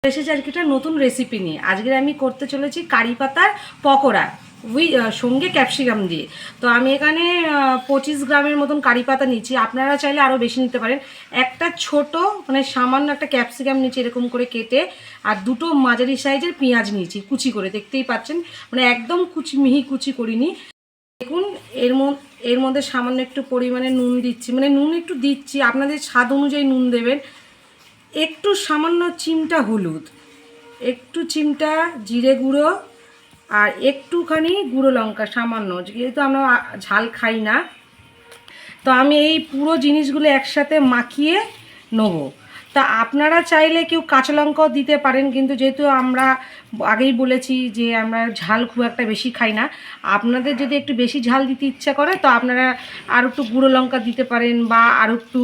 এসেছি আজকে একটা নতুন রেসিপি নিয়ে। আজকে আমি করতে চলেছি কারি পাতার পকোড়া সঙ্গে ক্যাপসিকাম দিয়ে। তো আমি এখানে 25 গ্রামের মতন কারি পাতা নিচ্ছি, আপনারা চাইলে আরও বেশি নিতে পারেন। একটা ছোট মানে সামান্য একটা ক্যাপসিকাম নিচ্ছি এরকম করে কেটে, আর দুটো মাঝারি সাইজের পেঁয়াজ নিয়েছি কুচি করে, দেখতেই পাচ্ছেন, মানে একদম মিহি কুচি করিনি। দেখুন এর মধ্যে সামান্য একটু পরিমাণে নুন দিচ্ছি, মানে নুন একটু দিচ্ছি, আপনাদের স্বাদ অনুযায়ী নুন দেবেন। একটু সামান্য চিমটা হলুদ, একটু চিমটা জিরে গুঁড়ো, আর একটুখানি গুঁড়ো লঙ্কা সামান্য, যেহেতু আমরা ঝাল খাই না। তো আমি এই পুরো জিনিসগুলো একসাথে মাখিয়ে নেবো। তা আপনারা চাইলে কেউ কাঁচা লঙ্কাও দিতে পারেন, কিন্তু যেহেতু আমরা আগেই বলেছি যে আমরা ঝাল খুব একটা বেশি খাই না, আপনাদের যদি একটু বেশি ঝাল দিতে ইচ্ছা করে তো আপনারা আর একটু গুঁড়ো লঙ্কা দিতে পারেন বা আর একটু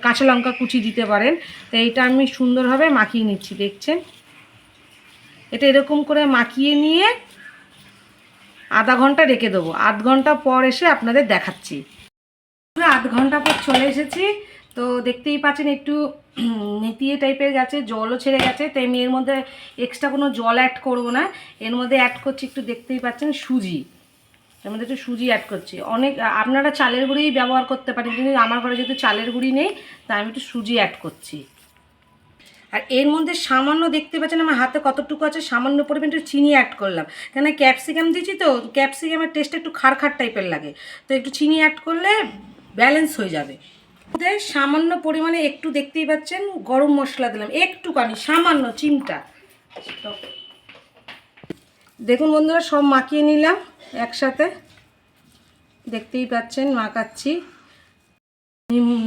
কাঁচা লঙ্কা কুচি দিতে পারেন। তো এইটা আমি সুন্দরভাবে মাখিয়ে নিচ্ছি, দেখছেন। এটা এরকম করে মাখিয়ে নিয়ে আধা ঘন্টা রেখে দেবো। আধ ঘন্টা পর এসে আপনাদের দেখাচ্ছি। আধ ঘন্টা পর চলে এসেছি। তো দেখতেই পাচ্ছেন একটু নেতিয়ে টাইপের গেছে, জলও ছেড়ে গেছে। তাই আমি এর মধ্যে এক্সট্রা কোনো জল অ্যাড করব না। এর মধ্যে অ্যাড করছি একটু, দেখতেই পাচ্ছেন, সুজি। এর মধ্যে একটু সুজি অ্যাড করছি। অনেক আপনারা চালের গুঁড়িই ব্যবহার করতে পারেন, কিন্তু আমার ঘরে যেহেতু চালের গুঁড়ি নেই তাই আমি একটু সুজি অ্যাড করছি। আর এর মধ্যে সামান্য, দেখতে পাচ্ছেন আমার হাতে কতটুকু আছে, সামান্য পরিমাণ একটু চিনি অ্যাড করলাম, কেন ক্যাপসিকাম দিয়েছি তো, ক্যাপসিকামের টেস্ট একটু খাড় টাইপের লাগে, তো একটু চিনি অ্যাড করলে ব্যালেন্স হয়ে যাবে। সামান্য পরিমাণে একটু, দেখতেই পাচ্ছেন, গরম মশলা দিলাম একটুখানি, সামান্য চিমটা। দেখুন বন্ধুরা, সব মাখিয়ে নিলাম একসাথে, দেখতেই পাচ্ছেন মাখাচ্ছি,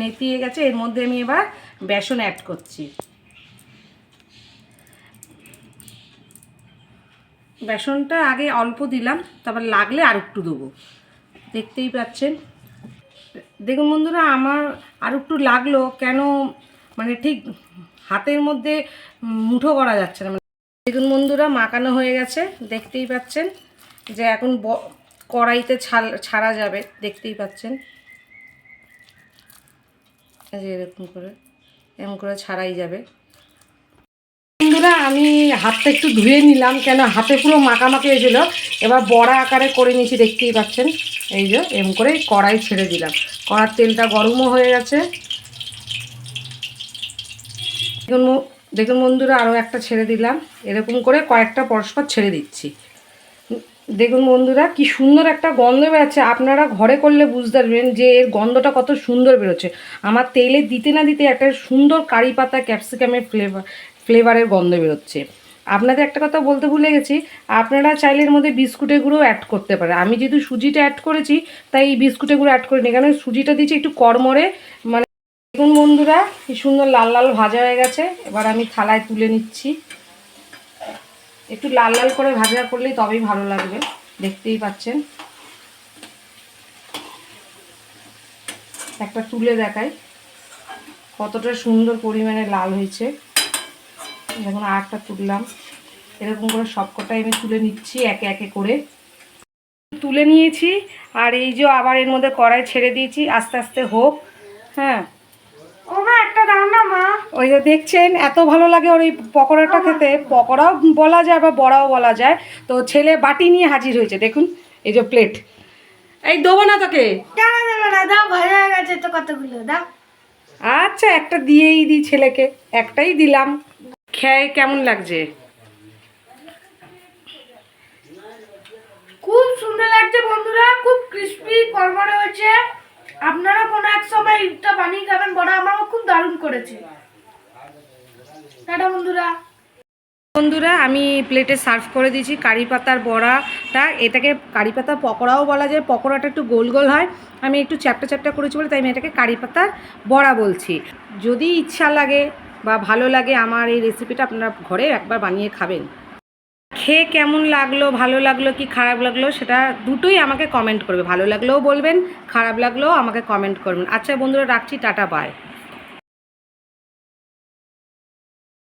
নেতিয়ে গেছে। এর মধ্যে আমি এবার বেসন অ্যাড করছি। বেসনটা আগে অল্প দিলাম, তারপর লাগলে আর একটু দেবো, দেখতেই পাচ্ছেন। দেখুন বন্ধুরা, আমার আর একটু লাগলো, কেন মানে ঠিক হাতের মধ্যে মুঠো করা যাচ্ছে না। দেখুন বন্ধুরা, মাখানো হয়ে গেছে, দেখতেই পাচ্ছেন যে এখন কড়াইতে ছাড়া যাবে, দেখতেই পাচ্ছেন যে এরকম করে ছাড়াই যাবে। বন্ধুরা, আমি হাতটা একটু ধুয়ে নিলাম, কেন হাতে পুরো মাখামাখি হয়েছিল। এবার বড়া আকারে করে নিয়েছি, দেখতেই পাচ্ছেন। এই যে এরকম করে কড়াই ছেড়ে দিলাম, কড়ার তেলটা গরমও হয়ে গেছে। দেখুন বন্ধুরা, আরও একটা ছেড়ে দিলাম, এরকম করে কয়েকটা পরস্পর ছেড়ে দিচ্ছি। দেখুন বন্ধুরা, কি সুন্দর একটা গন্ধ বেরোচ্ছে। আপনারা ঘরে করলে বুঝতে পারবেন যে এর গন্ধটা কত সুন্দর বেরোচ্ছে। আমার তেলে দিতে না দিতে একটা সুন্দর কারি পাতা ক্যাপসিকামের ফ্লেভারের গন্ধ বেরোচ্ছে। আপনাদের একটা কথা বলতে ভুলে গেছি, আপনারা চাইলে এর মধ্যে বিস্কুটের গুঁড়ো অ্যাড করতে পারেন। আমি যেহেতু সুজিটা অ্যাড করেছি তাই এই বিস্কুটের গুঁড়ো অ্যাড করিনি, কারণ সুজিটা দিয়েছি একটু কড়মড়ে। মানে দেখুন বন্ধুরা, কি সুন্দর লাল লাল ভাজা হয়ে গেছে। এবার আমি থালায় তুলে নিচ্ছি। একটু লাল লাল করে ভাজা করলেই তবেই ভালো লাগবে, দেখতেই পাচ্ছেন। একটা তুলে দেখাই কতটা সুন্দর পরিমাণে লাল হয়েছে। দেখুন, আর একটা তুললাম, এরকম করে সবকটাই আমি তুলে নিচ্ছি একে একে করে। তুলে নিয়েছি, আর এই যে আবার এর মধ্যে কড়াই ছেড়ে দিয়েছি, আস্তে আস্তে হোক। হ্যাঁ, ও মা, একটা দাও না মা। ওই যে দেখছেন, এত ভালো লাগে ওর এই পকোড়াটা খেতে। পকোড়াও বলা যায় বা বড়াও বলা যায়। তো ছেলে বাটি নিয়ে হাজির হয়েছে, দেখুন, এই যে প্লেট। এই দেবো না তোকে, দাও, ভালো হয়ে গেছে তো কতগুলো, দাও। আচ্ছা, একটা দিয়েই দিই ছেলেকে, একটাই দিলাম। খেয়ে কেমন লাগছে? খুব সুন্দর লাগছে বন্ধুরা, খুব ক্রিস্পি কড়মড়ে হয়েছে। আপনারা কোনো এক সময় এটা বানিয়ে খাবেন, বড় আমারও খুব দারুণ করেছে। টাটা বন্ধুরা। বন্ধুরা, আমি প্লেটে সার্ভ করে দিয়েছি কারি পাতার বড়াটা। এটাকে কারি পাতার পকোড়াও বলা যায়, পকোড়াটা একটু গোল গোল হয়, আমি একটু চ্যাপটা চ্যাপটা করেছি বলে তাই আমি এটাকে কারি পাতার বড়া বলছি। যদি ইচ্ছা লাগে বা ভালো লাগে আমার এই রেসিপিটা, আপনারা ঘরে একবার বানিয়ে খাবেন। খেয়ে কেমন লাগলো, ভালো লাগলো কি খারাপ লাগলো, সেটা দুটোই আমাকে কমেন্ট করবে। ভালো লাগলেও বলবেন, খারাপ লাগলেও আমাকে কমেন্ট করবেন। আচ্ছা বন্ধুরা, রাখছি, টাটা, বাই।